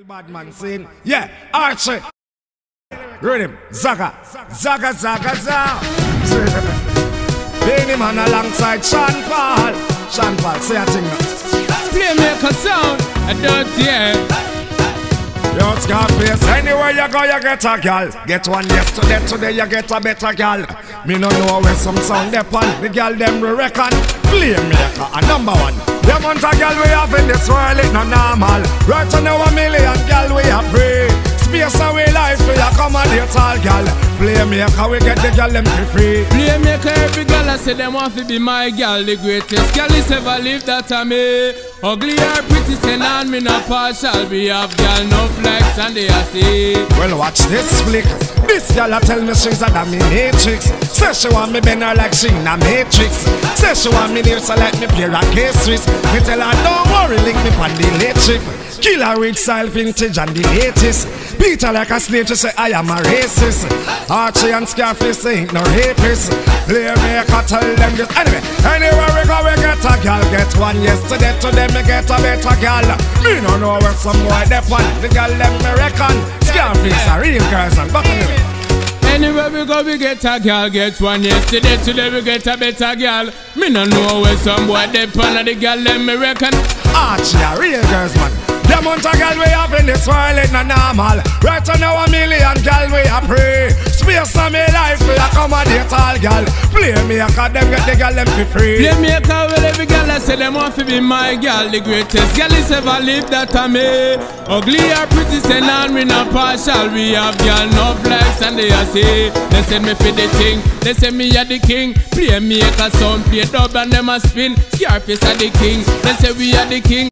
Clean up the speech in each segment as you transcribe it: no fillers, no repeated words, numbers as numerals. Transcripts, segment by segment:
Bad man saying, yeah, Archie. Rhythm, Zaga, Zaga, Zaga, Zaga. Beenieman alongside Sean Paul. Sean Paul, say a thing now. Playmaker sound, a dirty, yeah. Yo, Scarface, anywhere you go, you get a gal. Get one yesterday, today you get a better gal. Me no know where some sound depend. The gal them we reckon. Playmaker, a number one. The amount of gal we have in this world, it no normal. Right now a million gal we have free. Space away life, we a come and date all gal. Playmaker, we get the gal them for free. Playmaker, every gal I say them want to be my gal. The greatest gal is ever live, that I me. Ugly or pretty, say none, me not partial. We have gal no flex and they are see. Well, watch this flick. This gal a tell me she's a dominatrix. Say she want me bend her like she in a matrix. Say she want me near so like me play a K-Swiss. Me tell her don't worry, link me on the electric. Kill her with style, vintage and the latest. Beat her like a slave, she say I am a racist. Archie and Scarface ain't no rapist. Playmaker tell them this. Anyway, anywhere we go we get a gal. Get one yesterday, today me get a better gal. Me no know where some boy dep on. The gal them me reckon. Scarface a real person, but anyway. Anywhere we go we get a gal. Get one yesterday, today we get a better gal. Me no know where some boy dep on. The gal them me reckon. Archie a real girls man. The amount of gal we have in this world is not normal. Right now a million gal we a pray. Space of me life we accommodate all gal. Playmaker them get the gal them for free. Playmaker well every gal I say them want to be my gal. The greatest gal is ever live, that I me. Ugly or pretty say none, we not partial. We have gal no flex and they a say. They say me for the thing, they say me a the king. Playmaker sound play dub and them a spin. Scarface a the king, they say we are the king.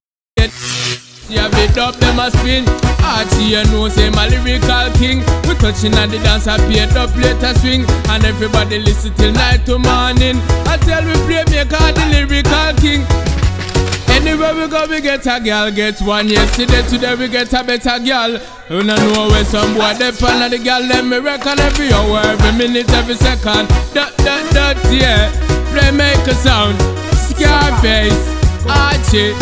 Yeah, we dub them a spin. Archie, you know, say my lyrical king. We touching on the dance, I play DubPlate a swing. And everybody listen till night to morning. I tell we Playmaker the lyrical king. Anywhere we go, we get a gal. Get one yesterday, today we get a better gal. You don't know where some boy dep on the gal. Let me reckon every hour, every minute, every second. Yeah. Playmaker sound, Scarface, Archie.